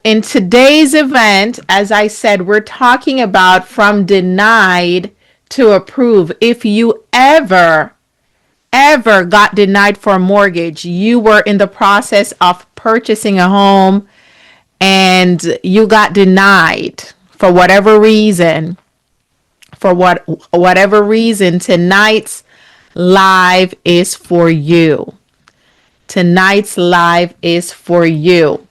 in today's event, as I said, we're talking about from denied to approve. If you ever got denied for a mortgage, you were in the process of purchasing a home and you got denied for whatever reason, whatever reason, tonight's live is for you. Tonight's live is for you.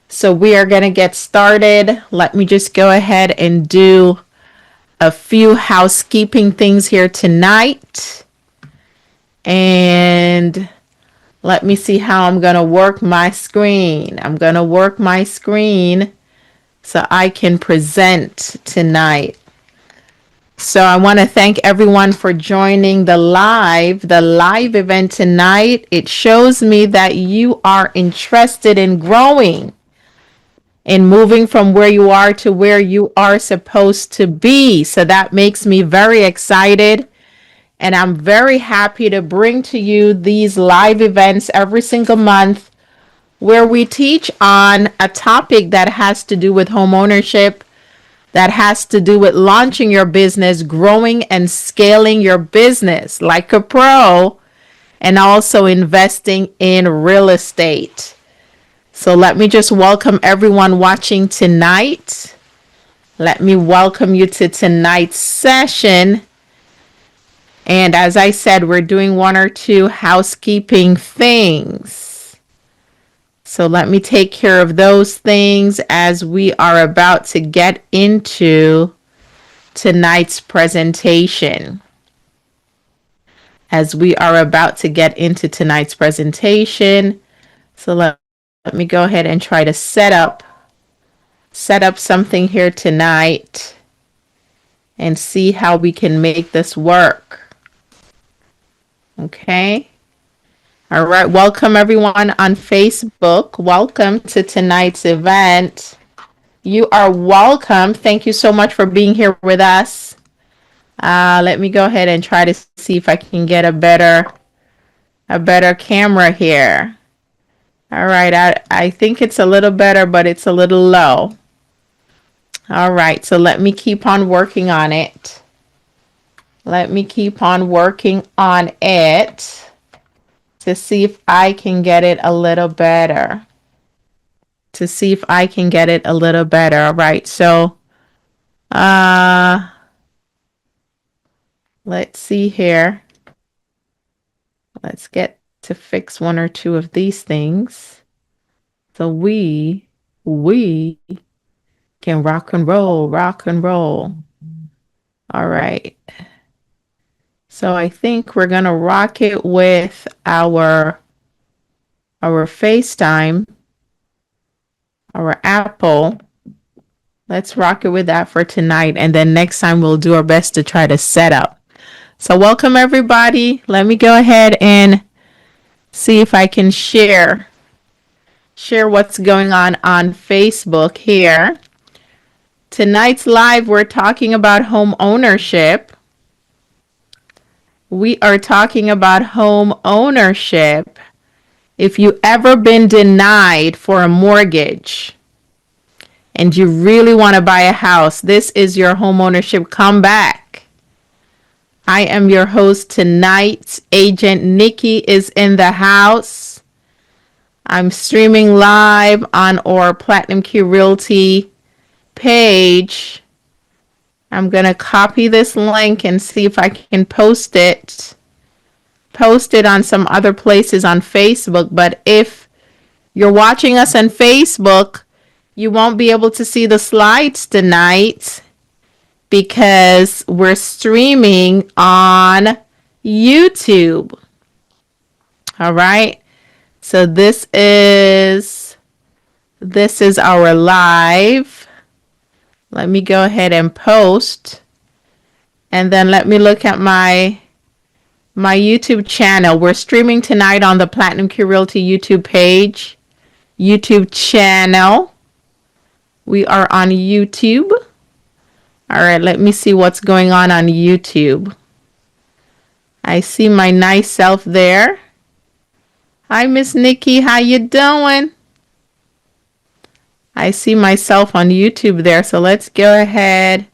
So we are going to get started. Let me just go ahead and do a few housekeeping things here tonight. And let me see how I'm going to work my screen. I'm going to work my screen so I can present tonight. So I want to thank everyone for joining the live event tonight. It shows me that you are interested in growing, in moving from where you are to where you are supposed to be. So that makes me very excited. And I'm very happy to bring to you these live events every single month where we teach on a topic that has to do with homeownership, that has to do with launching your business, growing and scaling your business like a pro, and also investing in real estate. So let me just welcome everyone watching tonight. Let me welcome you to tonight's session. And as I said, we're doing one or two housekeeping things. So let me take care of those things as we are about to get into tonight's presentation. So let me go ahead and try to set up something here tonight and see how we can make this work. Okay. All right. Welcome everyone on Facebook. Welcome to tonight's event. You are welcome. Thank you so much for being here with us. Let me go ahead and try to see if I can get a better camera here. All right. I think it's a little better, but it's a little low. All right. So let me keep on working on it. To see if I can get it a little better. All right. So, let's see here. Let's get to fix one or two of these things. So we can rock and roll. All right. So I think we're going to rock it with our FaceTime, our Apple. Let's rock it with that for tonight. And then next time we'll do our best to try to set up. So welcome everybody. Let me go ahead and see if I can share what's going on Facebook here. Tonight's live, we're talking about home ownership. We are talking about home ownership. If you ever been denied for a mortgage and you really want to buy a house, this is your home ownership comeback. I am your host tonight. Agent Nikki is in the house. I'm streaming live on our Platinum Key Realty page. I'm going to copy this link and see if I can post it on some other places on Facebook. But if you're watching us on Facebook, you won't be able to see the slides tonight because we're streaming on YouTube. All right. So this is our live. Let me go ahead and post. And then let me look at my YouTube channel. We're streaming tonight on the Platinum Key Realty YouTube page, YouTube channel. We are on YouTube. All right, let me see what's going on YouTube. I see my nice self there. Hi, Miss Nikki. How you doing? I see myself on YouTube there. So let's go ahead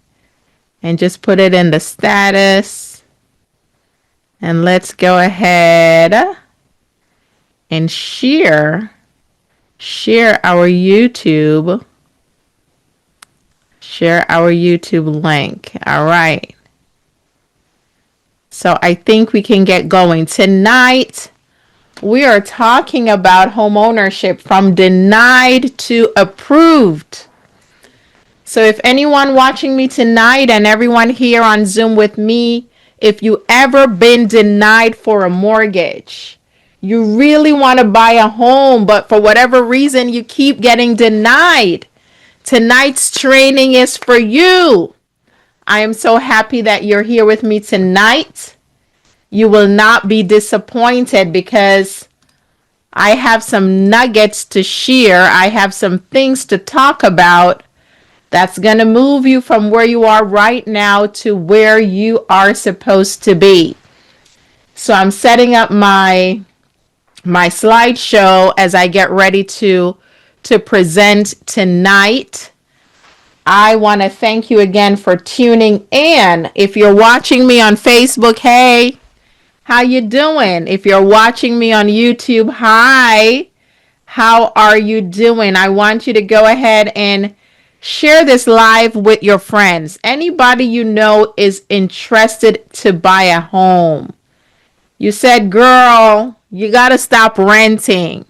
and just put it in the status. And let's go ahead and share our YouTube. Share our YouTube link. All right. So I think we can get going. Tonight, we are talking about homeownership from denied to approved. So if anyone watching me tonight and everyone here on Zoom with me, if you ever been denied for a mortgage, you really want to buy a home, but for whatever reason, you keep getting denied, tonight's training is for you. I am so happy that you're here with me tonight. You will not be disappointed because I have some nuggets to share. I have some things to talk about that's going to move you from where you are right now to where you are supposed to be. So I'm setting up my slideshow as I get ready to present tonight. I want to thank you again for tuning in. If you're watching me on Facebook, hey, how you doing? If you're watching me on YouTube, hi, how are you doing? I want you to go ahead and share this live with your friends. Anybody you know is interested to buy a home. You said, girl, you got to stop renting.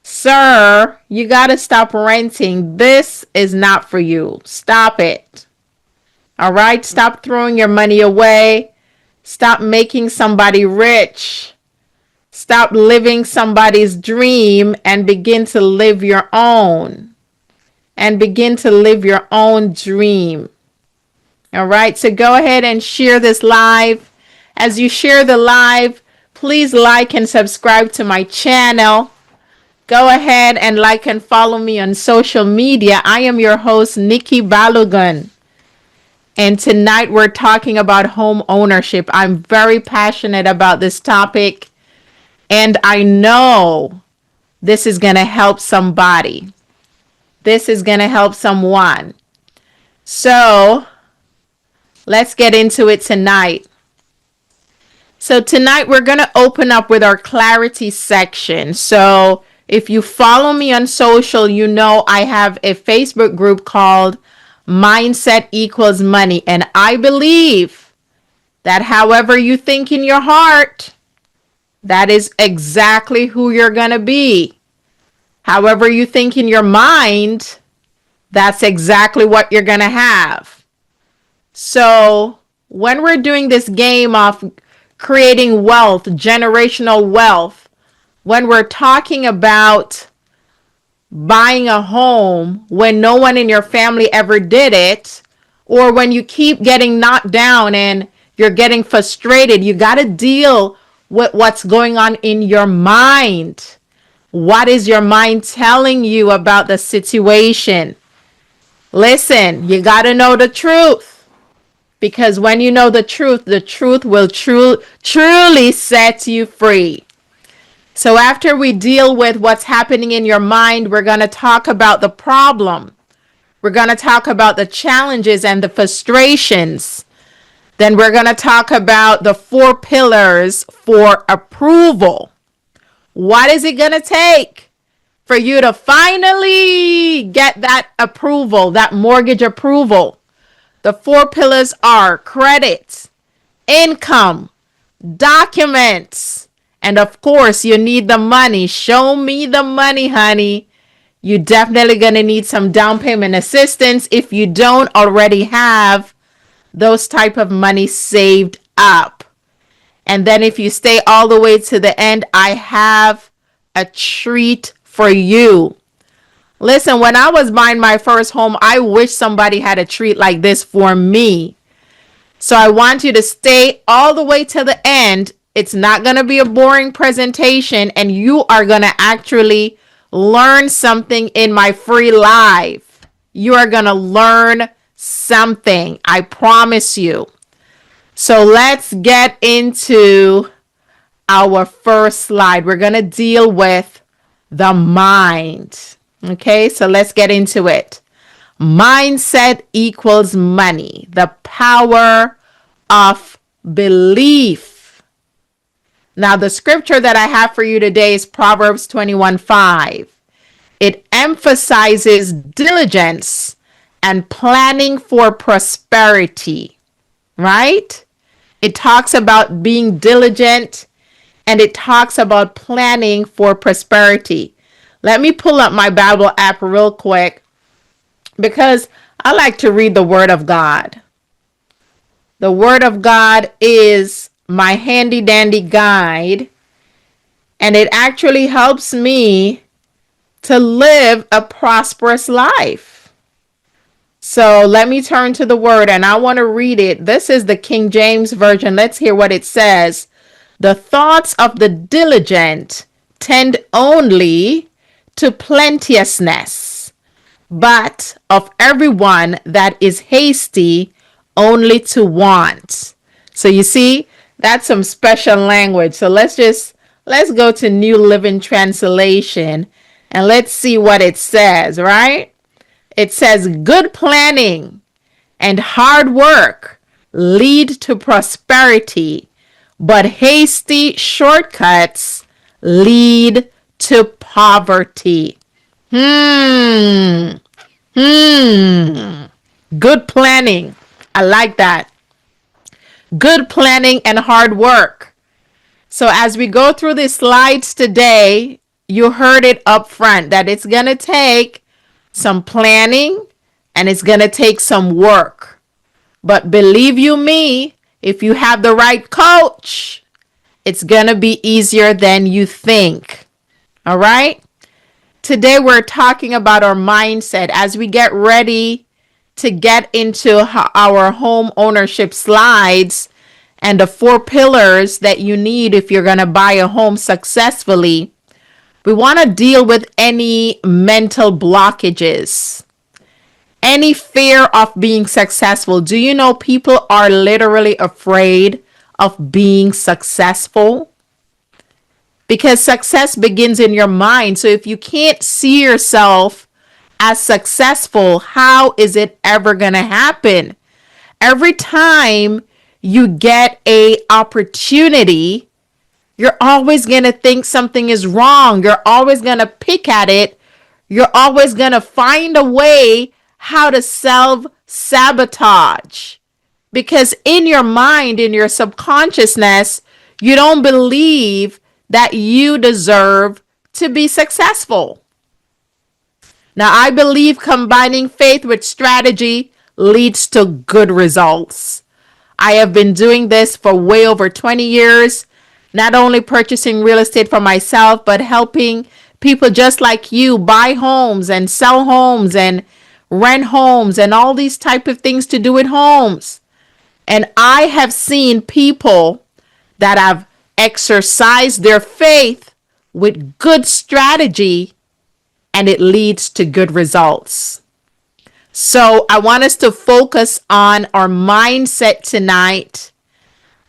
Sir, you got to stop renting. This is not for you. Stop it. All right? Stop throwing your money away. Stop making somebody rich. Stop living somebody's dream and begin to live your own. And begin to live your own dream. All right? So go ahead and share this live. As you share the live, please like and subscribe to my channel. Go ahead and like and follow me on social media. I am your host, Nikki Balogun. And tonight we're talking about home ownership. I'm very passionate about this topic. And I know this is going to help somebody. This is going to help someone. So let's get into it tonight. So tonight we're going to open up with our clarity section. So if you follow me on social, you know I have a Facebook group called Mindset Equals Money. And I believe that however you think in your heart, that is exactly who you're going to be. However you think in your mind, that's exactly what you're going to have. So when we're doing this game of creating wealth, generational wealth, when we're talking about buying a home when no one in your family ever did it, or when you keep getting knocked down and you're getting frustrated, you got to deal with what's going on in your mind. What is your mind telling you about the situation? Listen, you got to know the truth. Because when you know the truth will truly set you free. So after we deal with what's happening in your mind, we're going to talk about the problem. We're going to talk about the challenges and the frustrations. Then we're going to talk about the 4 pillars for approval. What is it going to take for you to finally get that approval, that mortgage approval? The 4 pillars are credit, income, documents, and of course, you need the money. Show me the money, honey. You're definitely going to need some down payment assistance if you don't already have those type of money saved up. And then if you stay all the way to the end, I have a treat for you. Listen, when I was buying my first home, I wish somebody had a treat like this for me. So I want you to stay all the way to the end. It's not going to be a boring presentation, and you are going to actually learn something in my free live. You are going to learn something. I promise you. So let's get into our first slide. We're going to deal with the mind. Okay, so let's get into it. Mindset equals money. The power of belief. Now, the scripture that I have for you today is Proverbs 21:5. It emphasizes diligence and planning for prosperity, right? It talks about being diligent and it talks about planning for prosperity. Let me pull up my Bible app real quick because I like to read the Word of God. The Word of God is my handy dandy guide, and it actually helps me to live a prosperous life. So let me turn to the Word and I want to read it. This is the King James Version. Let's hear what it says. The thoughts of the diligent tend only to plenteousness, but of everyone that is hasty only to want. So you see, that's some special language. So let's go to New Living Translation and let's see what it says, right? It says good planning and hard work lead to prosperity, but hasty shortcuts lead to poverty. Good planning. I like that. Good planning and hard work. So as we go through the slides today, you heard it up front that it's going to take some planning and it's going to take some work. But believe you me, if you have the right coach, it's going to be easier than you think. All right? Today we're talking about our mindset as we get ready to get into our home ownership slides and the 4 pillars that you need if you're going to buy a home successfully. We want to deal with any mental blockages, any fear of being successful. Do you know people are literally afraid of being successful? Because success begins in your mind. So if you can't see yourself as successful, how is it ever going to happen? Every time you get a opportunity, you're always going to think something is wrong. You're always going to pick at it. You're always going to find a way how to self-sabotage. Because in your mind, in your subconsciousness, you don't believe that you deserve to be successful. Now, I believe combining faith with strategy leads to good results. I have been doing this for way over 20 years, not only purchasing real estate for myself, but helping people just like you buy homes and sell homes and rent homes and all these type of things to do with homes. And I have seen people that have exercised their faith with good strategy, and it leads to good results. So I want us to focus on our mindset tonight.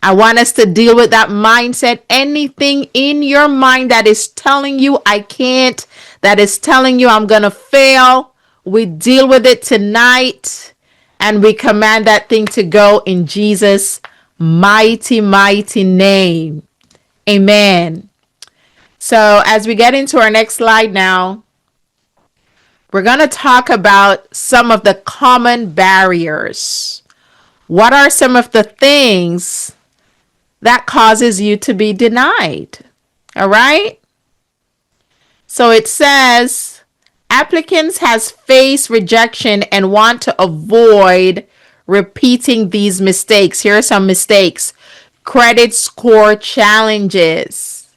I want us to deal with that mindset. Anything in your mind that is telling you I can't, that is telling you I'm going to fail, we deal with it tonight and we command that thing to go in Jesus' mighty, mighty name. Amen. So as we get into our next slide now, we're going to talk about some of the common barriers. What are some of the things that causes you to be denied? All right. So it says applicants has faced rejection and want to avoid repeating these mistakes. Here are some mistakes. Credit score challenges.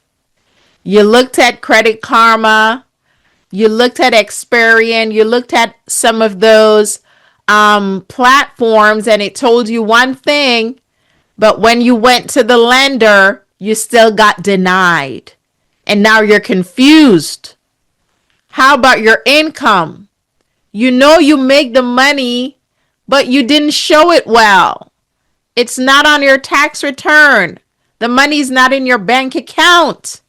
You looked at Credit Karma. You looked at Experian. You looked at some of those platforms and it told you one thing, but when you went to the lender, you still got denied. And now you're confused. How about your income? You know you make the money, but you didn't show it well. It's not on your tax return. The money's not in your bank account.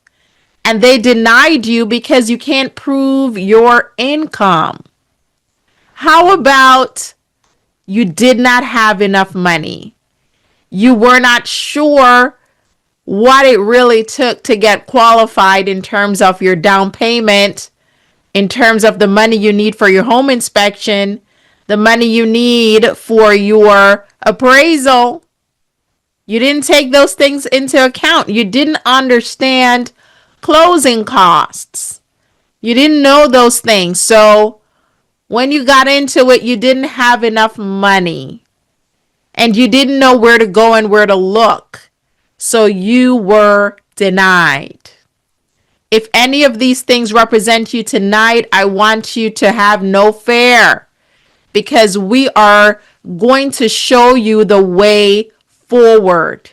and they denied you because you can't prove your income. How about you did not have enough money? You were not sure what it really took to get qualified in terms of your down payment, in terms of the money you need for your home inspection, the money you need for your appraisal. You didn't take those things into account. You didn't understand closing costs. You didn't know those things. So when you got into it, you didn't have enough money and you didn't know where to go and where to look. So you were denied. If any of these things represent you tonight, I want you to have no fear, because we are going to show you the way forward.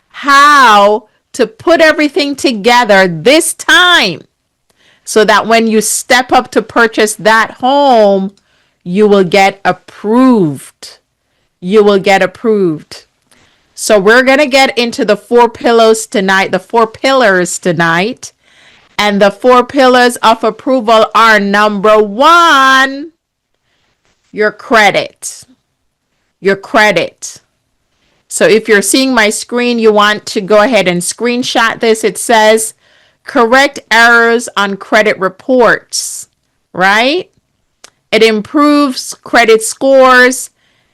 How to put everything together this time so that when you step up to purchase that home, you will get approved. You will get approved. So we're going to get into the 4 pillars tonight, And the 4 pillars of approval are: number 1, your credit. Your credit. So if you're seeing my screen, you want to go ahead and screenshot this. It says correct errors on credit reports, right? It improves credit scores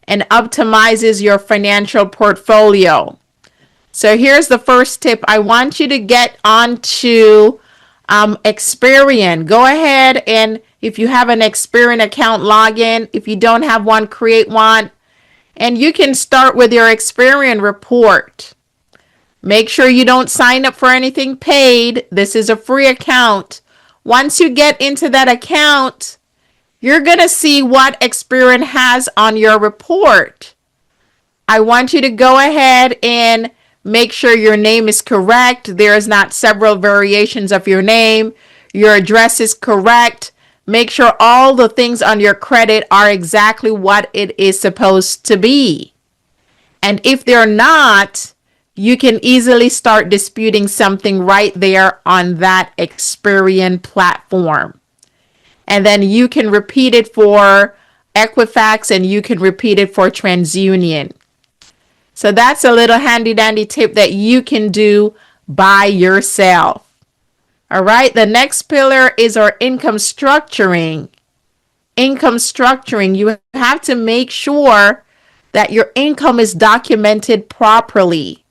and optimizes your financial portfolio. So here's the first tip. I want you to get onto Experian. Go ahead, and if you have an Experian account, log in. If you don't have one, create one. And you can start with your Experian report. Make sure you don't sign up for anything paid. This is a free account. Once you get into that account, you're going to see what Experian has on your report. I want you to go ahead and make sure your name is correct. There's not several variations of your name. Your address is correct. Make sure all the things on your credit are exactly what it is supposed to be. And if they're not, you can easily start disputing something right there on that Experian platform. And then you can repeat it for Equifax and you can repeat it for TransUnion. So that's a little handy dandy tip that you can do by yourself. All right, the next pillar is our income structuring. Income structuring, you have to make sure that your income is documented properly.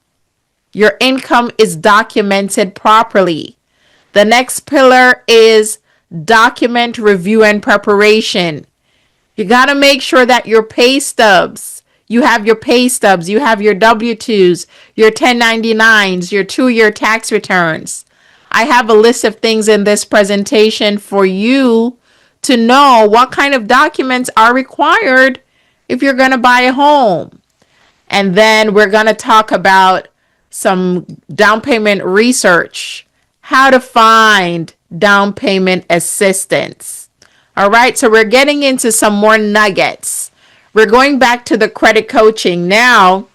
Your income is documented properly. The next pillar is document review and preparation. You got to make sure that your pay stubs, you have your W-2s, your 1099s, your 2-year tax returns. I have a list of things in this presentation for you to know what kind of documents are required if you're going to buy a home. And then we're going to talk about some down payment research, how to find down payment assistance. All right, so we're getting into some more nuggets. We're going back to the credit coaching. Now,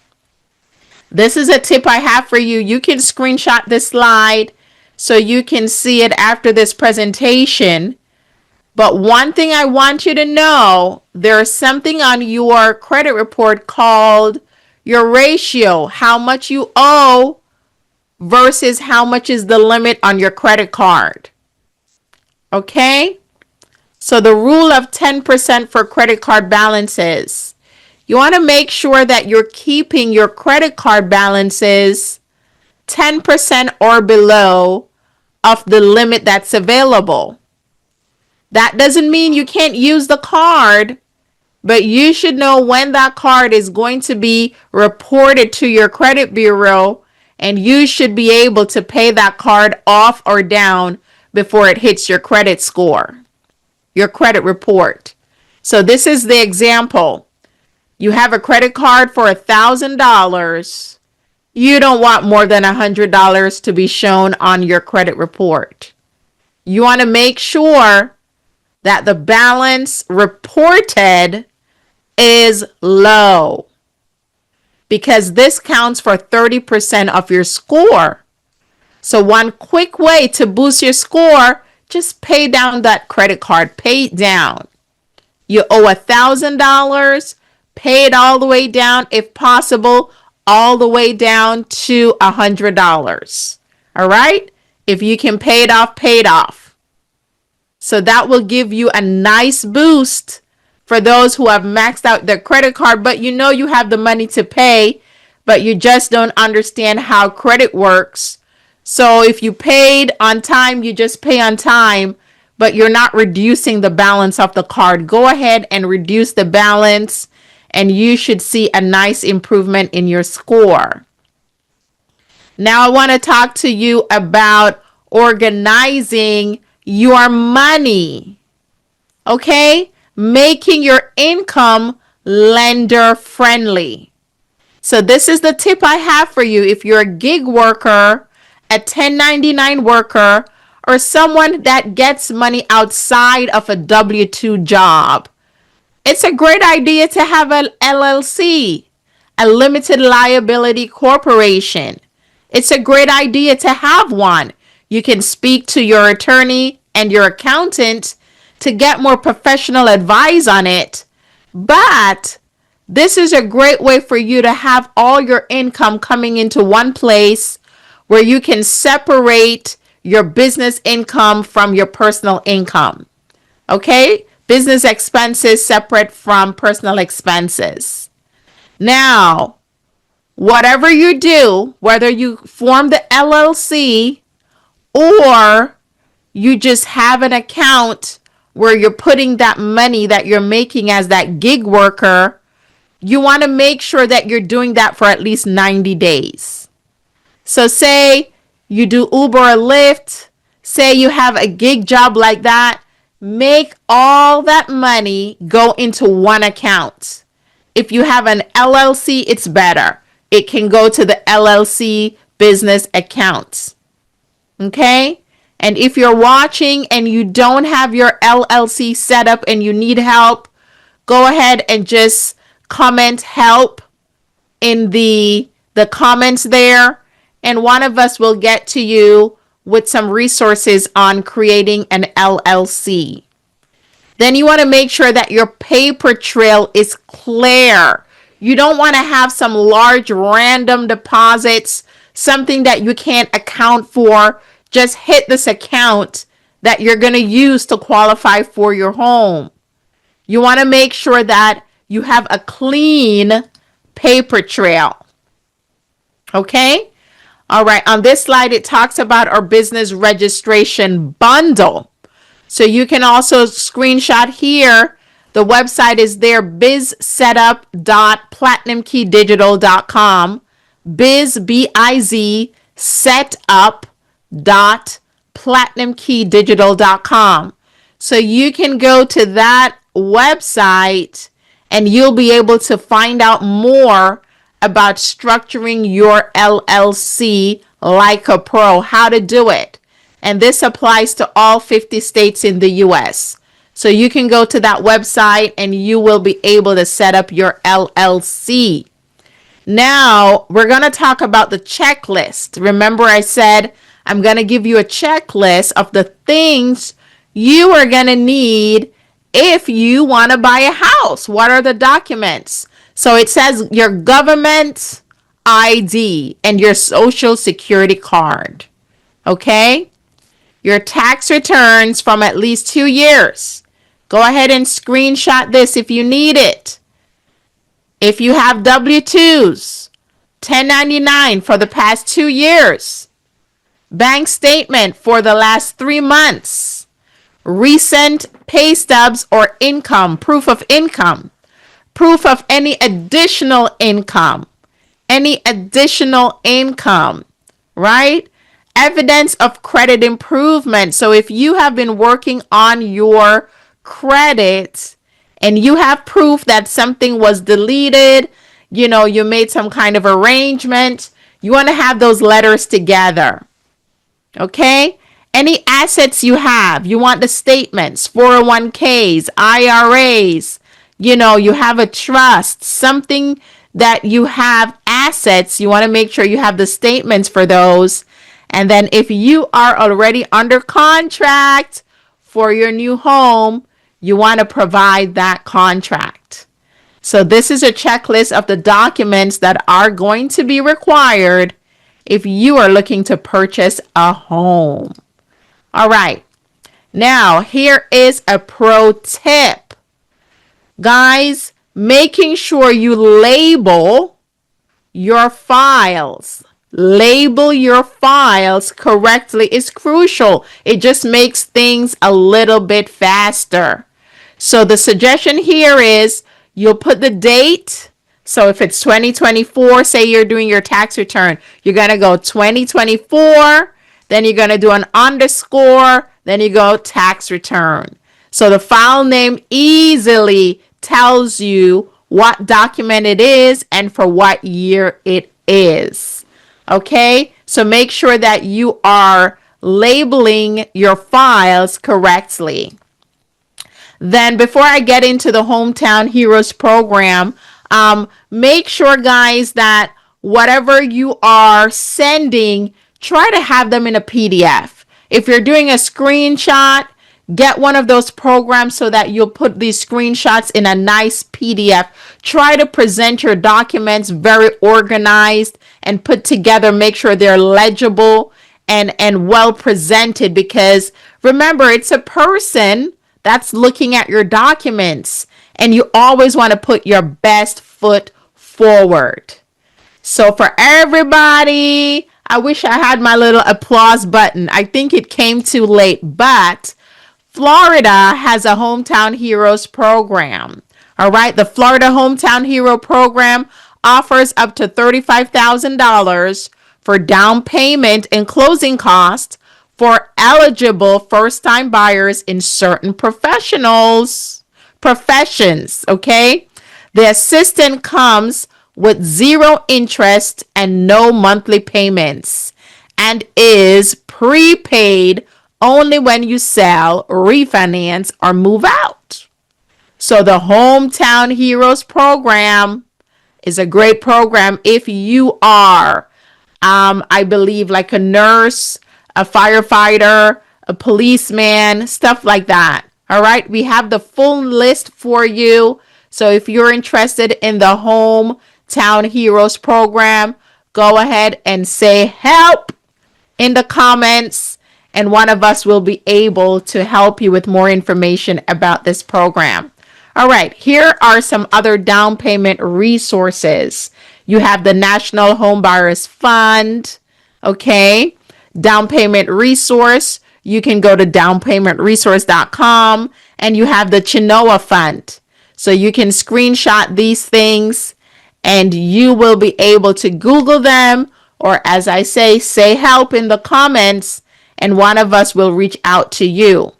this is a tip I have for you. You can screenshot this slide so you can see it after this presentation. But one thing I want you to know, there's something on your credit report called your ratio, how much you owe versus how much is the limit on your credit card. Okay? So the rule of 10% for credit card balances. You want to make sure that you're keeping your credit card balances 10% or below of the limit that's available. That doesn't mean you can't use the card, but you should know when that card is going to be reported to your credit bureau, and you should be able to pay that card off or down before it hits your credit score, your credit report. So this is the example. You have a credit card for $1,000. You don't want more than $100 to be shown on your credit report. You want to make sure that the balance reported is low, because this counts for 30% of your score. So one quick way to boost your score, just pay down that credit card. Pay it down. You owe $1,000, pay it all the way down, if possible, all the way down to $100. All right? If you can pay it off, pay it off. So that will give you a nice boost for those who have maxed out their credit card, but you know you have the money to pay, but you just don't understand how credit works. So if you paid on time, you just pay on time, but you're not reducing the balance of the card. Go ahead and reduce the balance, and you should see a nice improvement in your score. Now I want to talk to you about organizing your money. Okay? Making your income lender friendly. So this is the tip I have for you. If you're a gig worker, a 1099 worker, or someone that gets money outside of a W-2 job, it's a great idea to have an LLC, a limited liability corporation. It's a great idea to have one. You can speak to your attorney and your accountant to get more professional advice on it. But this is a great way for you to have all your income coming into one place where you can separate your business income from your personal income. Okay? Business expenses separate from personal expenses. Now, whatever you do, whether you form the LLC or you just have an account where you're putting that money that you're making as that gig worker, you want to make sure that you're doing that for at least 90 days. So say you do Uber or Lyft, say you have a gig job like that, make all that money go into one account. If you have an LLC, it's better. It can go to the LLC business account. Okay? And if you're watching and you don't have your LLC set up and you need help, go ahead and just comment help in the comments there. And one of us will get to you with some resources on creating an LLC. Then you want to make sure that your paper trail is clear. You don't want to have some large random deposits, something that you can't account for. Just hit this account that you're going to use to qualify for your home. You want to make sure that you have a clean paper trail. Okay? All right. On this slide, it talks about our business registration bundle. So you can also screenshot here. The website is there, bizsetup.platinumkeydigital.com. Biz, B-I-Z, setup.platinumkeydigital.com. So you can go to that website and you'll be able to find out more about structuring your LLC like a pro, how to do it. And this applies to all 50 states in the US. So you can go to that website and you will be able to set up your LLC. Now, we're going to talk about the checklist. Remember, I said I'm going to give you a checklist of the things you are going to need if you want to buy a house. What are the documents? So it says your government ID and your social security card. Okay? Your tax returns from at least 2 years. Go ahead and screenshot this if you need it. If you have W-2s, 1099 for the past 2 years, bank statement for the last 3 months, recent pay stubs or income, proof of income, proof of any additional income, right? Evidence of credit improvement. So if you have been working on your credit and you have proof that something was deleted, you made some kind of arrangement, you want to have those letters together. Okay? Any assets you have, you want the statements, 401ks, IRAs, you have a trust, something that you have assets, you want to make sure you have the statements for those. And then if you are already under contract for your new home, you want to provide that contract. So this is a checklist of the documents that are going to be required if you are looking to purchase a home. All right. Now, here is a pro tip. Guys, making sure you label your files. Label your files correctly is crucial. It just makes things a little bit faster. So the suggestion here is you'll put the date. So if it's 2024, say you're doing your tax return, you're going to go 2024, then you're going to do an underscore, then you go tax return. So the file name easily tells you what document it is and for what year it is. Okay, so make sure that you are labeling your files correctly. Then before I get into the Hometown Heroes program, make sure, guys, that whatever you are sending, try to have them in a PDF. If you're doing a screenshot, get one of those programs so that you'll put these screenshots in a nice PDF. Try to present your documents very organized and put together. Make sure they're legible and well presented, because remember, it's a person that's looking at your documents, and you always want to put your best foot forward. So for everybody, I wish I had my little applause button. I think it came too late, but Florida has a Hometown Heroes program. All right, the Florida Hometown Hero program offers up to $35,000 for down payment and closing costs for eligible first-time buyers in certain professions, okay? The assistance comes with zero interest and no monthly payments, and is prepaid only when you sell, refinance, or move out. So the Hometown Heroes program is a great program if you are, I believe, like a nurse, a firefighter, a policeman, stuff like that. All right, we have the full list for you. So if you're interested in the Hometown Heroes program, go ahead and say help in the comments, and one of us will be able to help you with more information about this program. All right, here are some other down payment resources. You have the National Home Buyers Fund, okay? Down payment resource, you can go to downpaymentresource.com, and you have the Chinoa Fund. So you can screenshot these things and you will be able to Google them, or as I say help in the comments, and one of us will reach out to you.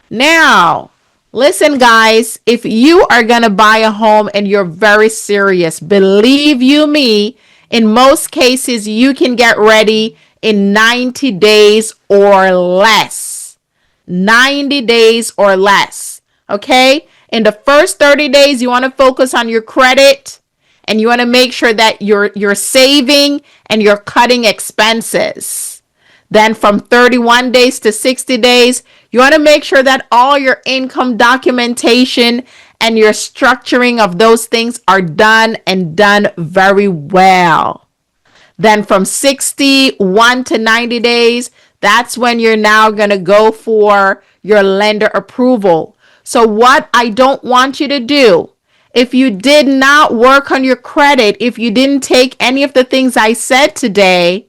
Now, listen, guys, if you are going to buy a home and you're very serious, believe you me, in most cases, you can get ready in 90 days or less. 90 days or less. Okay? In the first 30 days, you want to focus on your credit, and you want to make sure that you're saving and you're cutting expenses. Then from 31 days to 60 days, you want to make sure that all your income documentation and your structuring of those things are done, and done very well. Then from 61 to 90 days, that's when you're now going to go for your lender approval. So what I don't want you to do, if you did not work on your credit, if you didn't take any of the things I said today,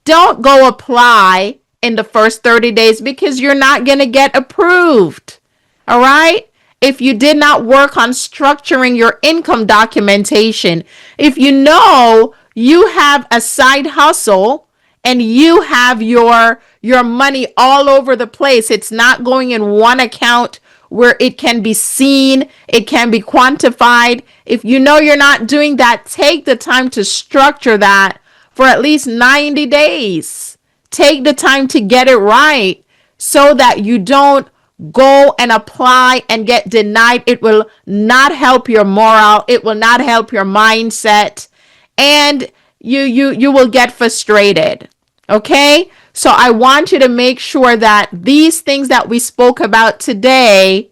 don't go apply in the first 30 days, because you're not going to get approved. All right? If you did not work on structuring your income documentation, if you know you have a side hustle and you have your money all over the place, it's not going in one account where it can be seen, it can be quantified. If you know you're not doing that, take the time to structure that for at least 90 days. Take the time to get it right so that you don't go and apply and get denied. It will not help your morale. It will not help your mindset. And you will get frustrated. Okay? So I want you to make sure that these things that we spoke about today,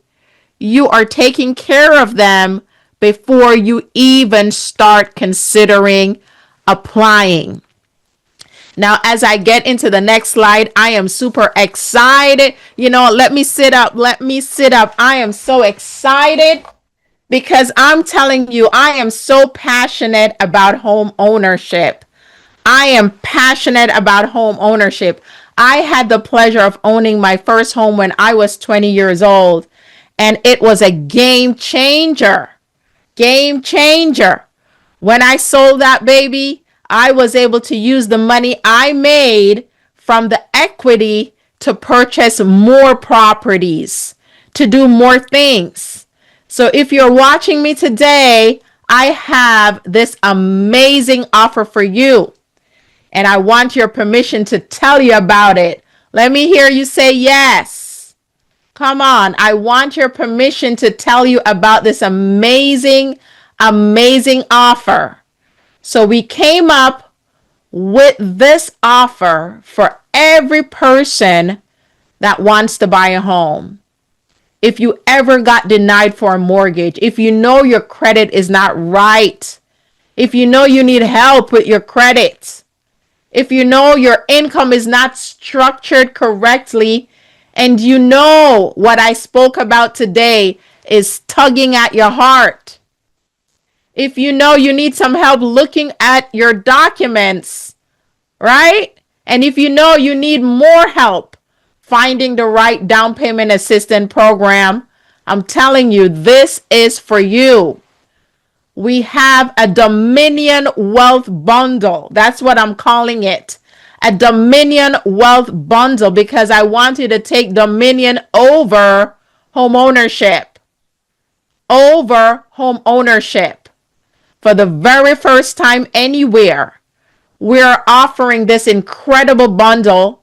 you are taking care of them before you even start considering applying. Now, as I get into the next slide, I am super excited. Let me sit up. Let me sit up. I am so excited because I'm telling you, I am so passionate about home ownership. I am passionate about home ownership. I had the pleasure of owning my first home when I was 20 years old, and it was a game changer. Game changer. When I sold that baby, I was able to use the money I made from the equity to purchase more properties, to do more things. So if you're watching me today, I have this amazing offer for you. And I want your permission to tell you about it. Let me hear you say yes. Come on. I want your permission to tell you about this amazing, amazing offer. So we came up with this offer for every person that wants to buy a home. If you ever got denied for a mortgage, if you know your credit is not right, if you know you need help with your credit, if you know your income is not structured correctly, and you know what I spoke about today is tugging at your heart, if you know you need some help looking at your documents, right? And if you know you need more help finding the right down payment assistance program, I'm telling you, this is for you. We have a Dominion Wealth Bundle. That's what I'm calling it. A Dominion Wealth Bundle, because I want you to take dominion over home ownership. Over home ownership. For the very first time anywhere, we're offering this incredible bundle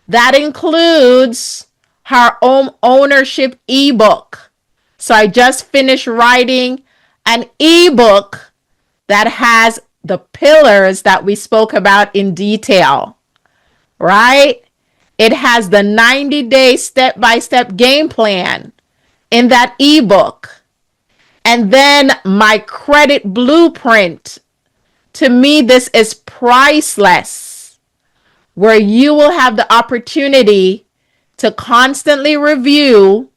that includes our home ownership ebook. So I just finished writing an ebook that has the pillars that we spoke about in detail, right? It has the 90-day step-by-step game plan in that ebook. And then my credit blueprint. To me, this is priceless, where you will have the opportunity to constantly review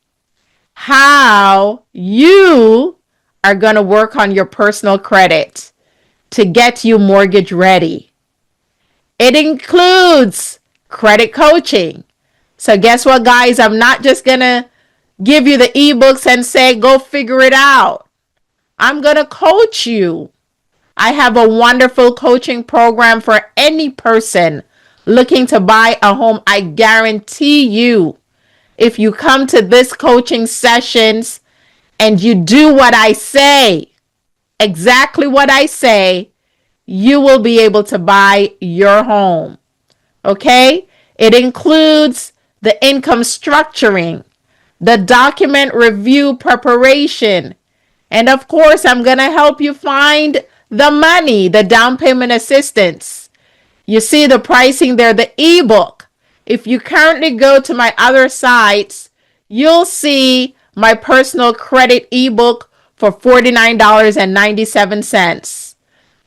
how you are going to work on your personal credit to get you mortgage ready. It includes credit coaching. So guess what, guys? I'm not just going to give you the ebooks and say, go figure it out. I'm going to coach you. I have a wonderful coaching program for any person looking to buy a home. I guarantee you, if you come to this coaching sessions and you do what I say, exactly what I say, you will be able to buy your home. Okay? It includes the income structuring, the document review preparation, and of course, I'm going to help you find the money, the down payment assistance. You see the pricing there, the ebook. If you currently go to my other sites, you'll see my personal credit ebook for $49.97.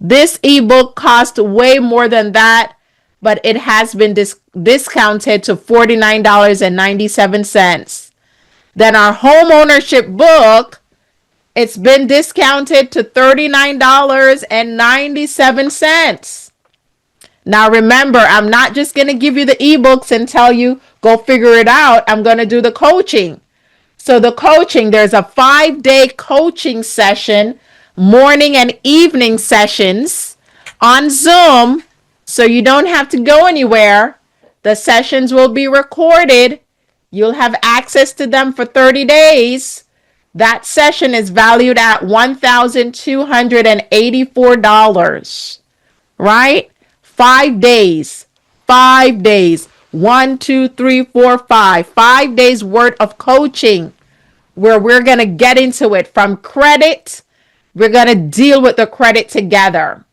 This ebook cost way more than that, but it has been discounted to $49.97. Then our home ownership book, it's been discounted to $39.97. Now remember, I'm not just going to give you the ebooks and tell you, go figure it out. I'm going to do the coaching. So the coaching, there's a 5-day coaching session, morning and evening sessions on Zoom. So you don't have to go anywhere. The sessions will be recorded. You'll have access to them for 30 days. That session is valued at $1,284, right? 5 days, 5 days, 1, 2, 3, 4, 5, 5 days worth of coaching where we're going to get into it from credit. We're going to deal with the credit together.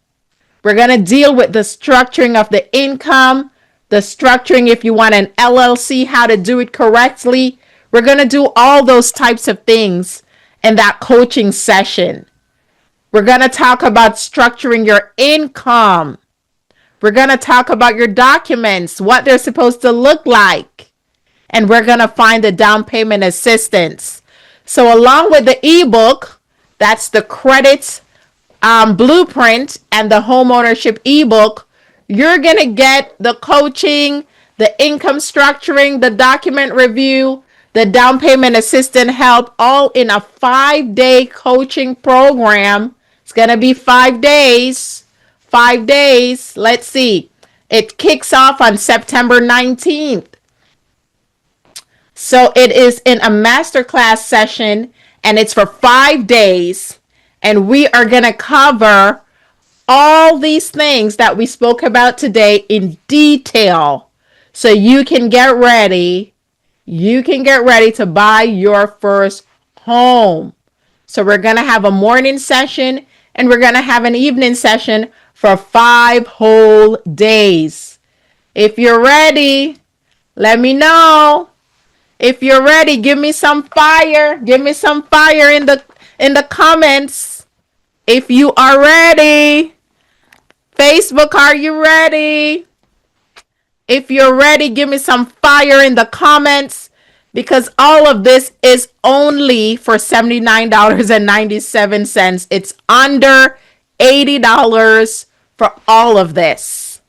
We're going to deal with the structuring of the income. the structuring if you want an LLC, how to do it correctly. We're going to do all those types of things in that coaching session. We're going to talk about structuring your income. We're going to talk about your documents, what they're supposed to look like. And we're going to find the down payment assistance. So along with the ebook, that's the credit blueprint and the homeownership ebook, you're going to get the coaching, the income structuring, the document review, the down payment assistant help, all in a 5-day coaching program. It's going to be 5 days. 5 days. Let's see. It kicks off on September 19th. So it is in a masterclass session, and it's for 5 days. And we are going to cover all these things that we spoke about today in detail. So you can get ready. You can get ready to buy your first home. So we're going to have a morning session and we're going to have an evening session for 5 whole days. If you're ready, let me know. If you're ready, give me some fire. Give me some fire in the comments. If you are ready. Facebook, are you ready? If you're ready, give me some fire in the comments, because all of this is only for $79.97. It's under $80 for all of this.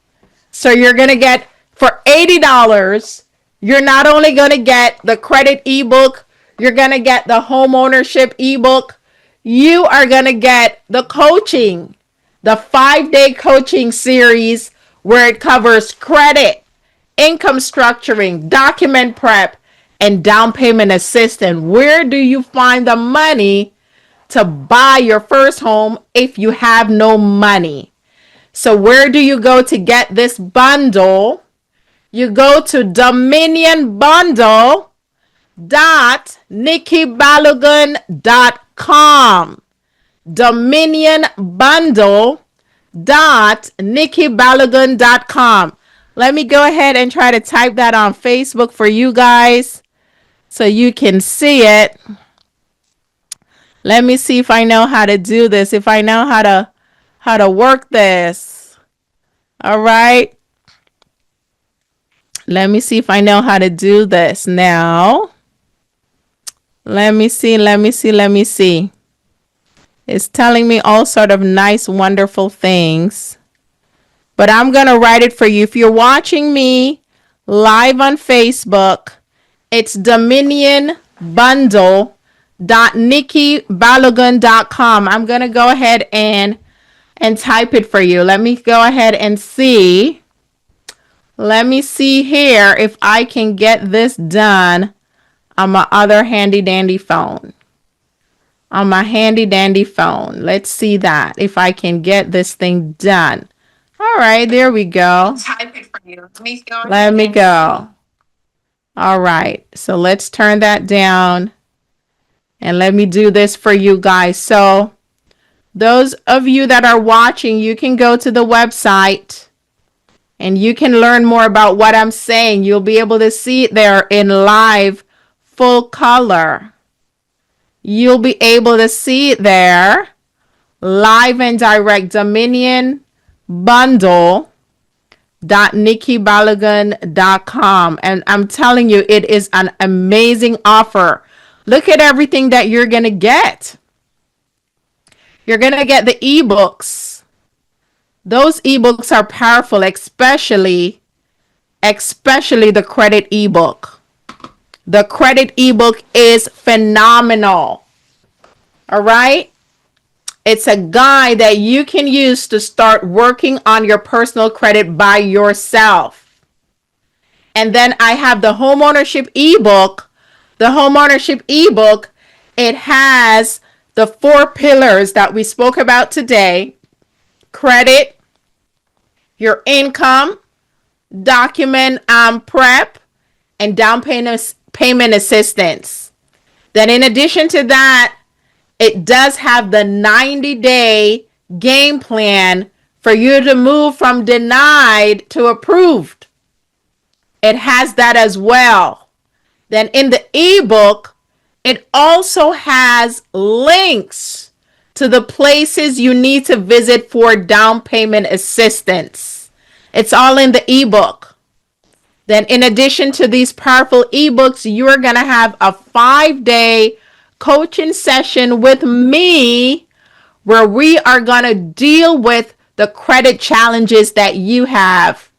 So you're going to get, for $80, you're not only going to get the credit ebook, you're going to get the homeownership ebook, you are going to get the coaching, the 5-day coaching series where it covers credit, income structuring, document prep, and down payment assistance. Where do you find the money to buy your first home if you have no money? So where do you go to get this bundle? You go to dominionbundle.nikkibalogun.com. dominionbundle.nikkibalogun.com. Let me go ahead and try to type that on Facebook for you guys so you can see it. Let me see if I know how to do this, if I know how to work this. All right. Let me see if I know how to do this now. Let me see. It's telling me all sort of nice, wonderful things. But I'm going to write it for you. If you're watching me live on Facebook, it's dominionbundle.nikkibalogun.com. I'm going to go ahead and type it for you. Let me go ahead and see. Let me see here if I can get this done on my other handy dandy phone. On my handy dandy phone. Let's see that, if I can get this thing done. All right, there we go. Type it for you. Let me go. All right, so let's turn that down and let me do this for you guys. So those of you that are watching, you can go to the website and you can learn more about what I'm saying. You'll be able to see it there in live, full color. You'll be able to see it there live and direct. dominionbundle.nikkibalogun.com. And I'm telling you, it is an amazing offer. Look at everything that you're going to get. You're going to get the ebooks. Those ebooks are powerful, especially the credit ebook. The credit ebook is phenomenal. All right? It's a guide that you can use to start working on your personal credit by yourself. And then I have the homeownership ebook. The homeownership ebook, it has the 4 pillars that we spoke about today: credit, your income, document prep, and down payment assistance. Then in addition to that, it does have the 90-day game plan for you to move from denied to approved. It has that as well. Then in the ebook, it also has links to the places you need to visit for down payment assistance. It's all in the ebook. Then in addition to these powerful ebooks, you're going to have a 5-day coaching session with me where we are going to deal with the credit challenges that you have.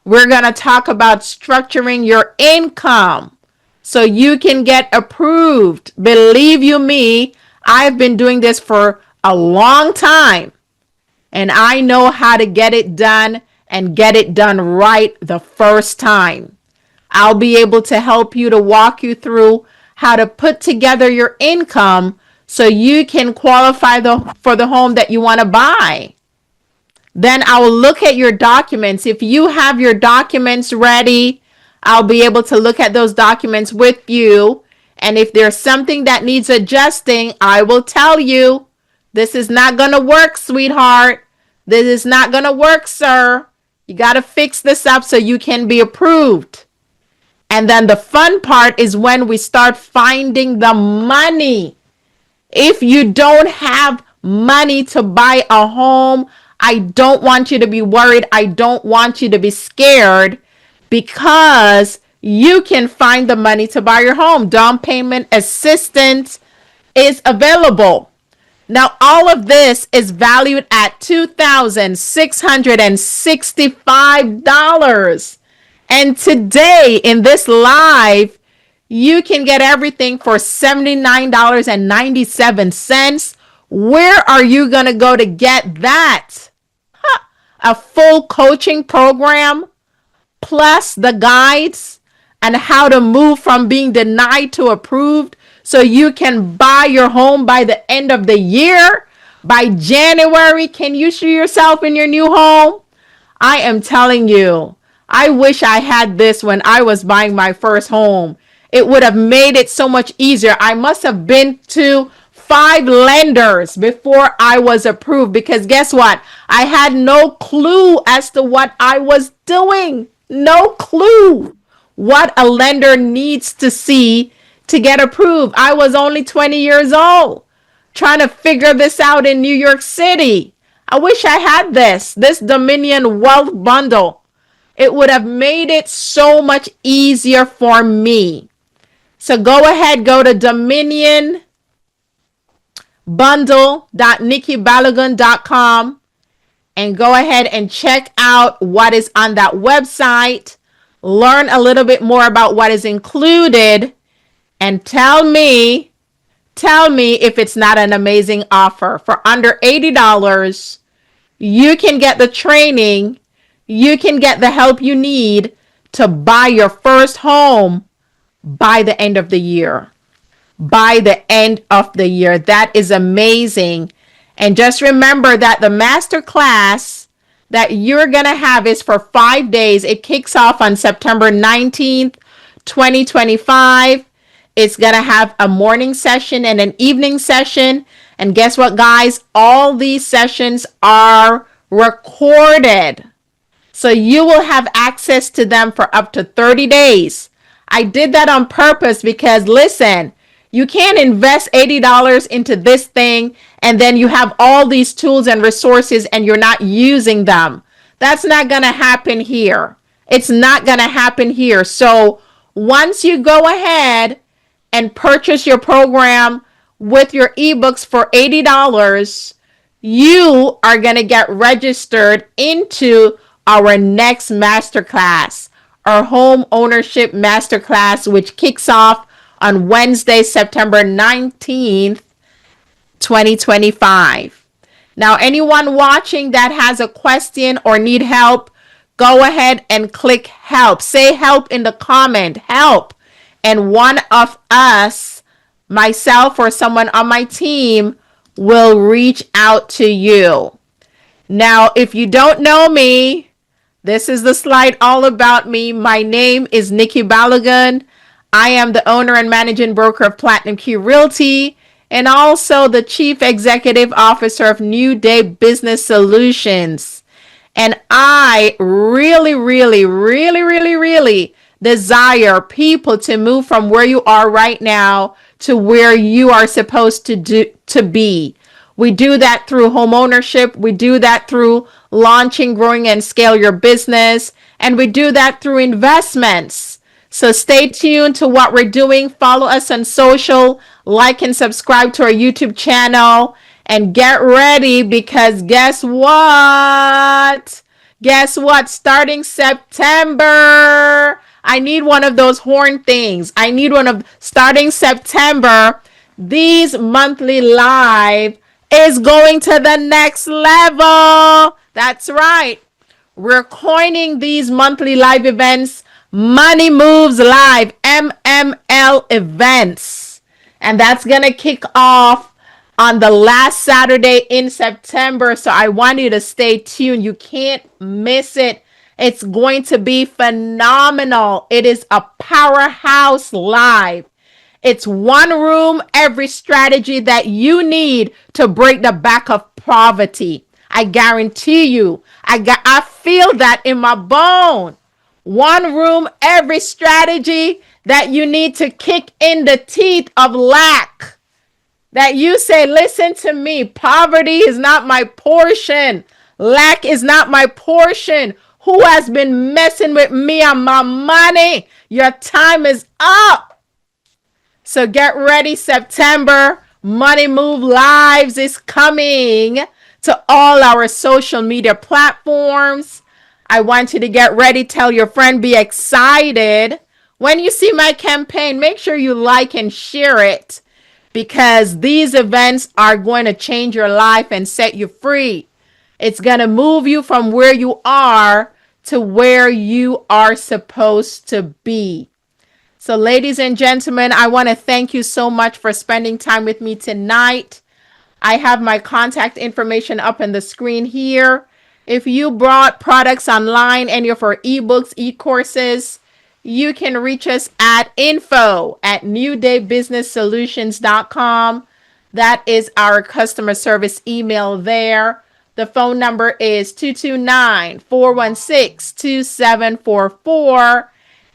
We're going to talk about structuring your income so you can get approved. Believe you me, I've been doing this for a long time and I know how to get it done and get it done right the first time. I'll be able to help you to walk you through how to put together your income so you can qualify for the home that you want to buy. Then I will look at your documents. If you have your documents ready, I'll be able to look at those documents with you. And if there's something that needs adjusting, I will tell you, this is not going to work, sweetheart. This is not going to work, sir. You got to fix this up so you can be approved. And then the fun part is when we start finding the money. If you don't have money to buy a home, I don't want you to be worried. I don't want you to be scared because you can find the money to buy your home. Down payment assistance is available. Now, all of this is valued at $2,665. And today in this live, you can get everything for $79.97. Where are you going to go to get that? A full coaching program plus the guides and how to move from being denied to approved so you can buy your home by the end of the year. By January, can you see yourself in your new home? I am telling you, I wish I had this when I was buying my first home. It would have made it so much easier. I must have been to 5 lenders before I was approved because guess what? I had no clue as to what I was doing. No clue what a lender needs to see to get approved. I was only 20 years old trying to figure this out in New York City. I wish I had this Dominion Wealth Bundle. It would have made it so much easier for me. So go ahead, go to dominionbundle.nikkibalogun.com and go ahead and check out what is on that website. Learn a little bit more about what is included and tell me if it's not an amazing offer. For under $80, you can get the training, you can get the help you need to buy your first home by the end of the year. By the end of the year. That is amazing. And just remember that the master class that you're going to have is for 5 days. It kicks off on September 19th, 2025. It's going to have a morning session and an evening session. And guess what, guys? All these sessions are recorded. So you will have access to them for up to 30 days. I did that on purpose because, listen, you can't invest $80 into this thing and then you have all these tools and resources and you're not using them. That's not going to happen here. It's not going to happen here. So once you go ahead and purchase your program with your ebooks for $80, you are going to get registered into our next masterclass, our home ownership masterclass, which kicks off on Wednesday, September 19th, 2025. Now, anyone watching that has a question or need help, go ahead and click help. Say help in the comment, help. And one of us, myself or someone on my team, will reach out to you. Now, if you don't know me, this is the slide all about me. My name is Nikki Balogun. I am the owner and managing broker of Platinum Key Realty and also the Chief Executive Officer of New Day Business Solutions. And I really, really, really, really, really desire people to move from where you are right now to where you are supposed to be. We do that through home ownership. We do that through launching, growing, and scale your business. And we do that through investments. So stay tuned to what we're doing. Follow us on social, like and subscribe to our YouTube channel, and get ready because guess what? Guess what? Starting September, I need one of those horn things. I need one of starting September. These monthly live is going to the next level. That's right. We're coining these monthly live events Money Moves Live, MML events. And that's going to kick off on the last Saturday in September. So I want you to stay tuned. You can't miss it. It's going to be phenomenal. It is a powerhouse live. It's one room, every strategy that you need to break the back of poverty. I guarantee you, I feel that in my bone. One room, every strategy that you need to kick in the teeth of lack. That you say, listen to me, poverty is not my portion. Lack is not my portion. Who has been messing with me and my money? Your time is up. So get ready, September. Money Move Lives is coming to all our social media platforms. I want you to get ready. Tell your friend, be excited. When you see my campaign, make sure you like and share it because these events are going to change your life and set you free. It's going to move you from where you are to where you are supposed to be. So, ladies and gentlemen, I want to thank you so much for spending time with me tonight. I have my contact information up on the screen here. If you brought products online, any of our ebooks, e-courses, you can reach us at info@newdaybusinesssolutions.com. That is our customer service email there. The phone number is 229-416-2744.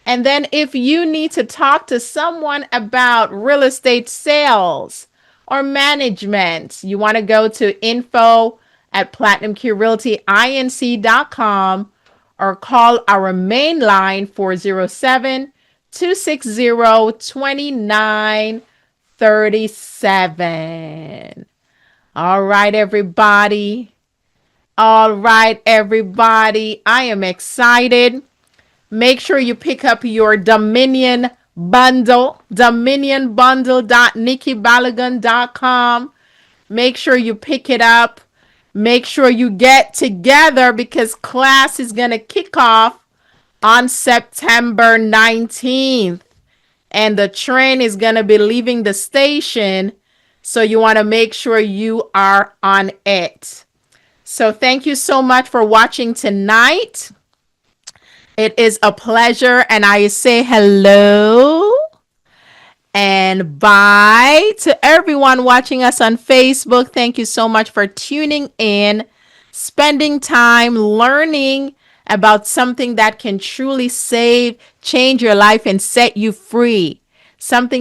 And then if you need to talk to someone about real estate sales or management, you want to go to info@platinumkeyrealtyinc.com or call our main line 407-260-2937. All right, everybody. All right, everybody. I am excited. Make sure you pick up your Dominion bundle, dominionbundle.nikkibalogun.com. Make sure you pick it up. Make sure you get together because class is going to kick off on September 19th. And the train is going to be leaving the station. So you want to make sure you are on it. So thank you so much for watching tonight. It is a pleasure, and I say hello and bye to everyone watching us on Facebook. Thank you so much for tuning in, spending time learning about something that can truly change your life and set you free. Something that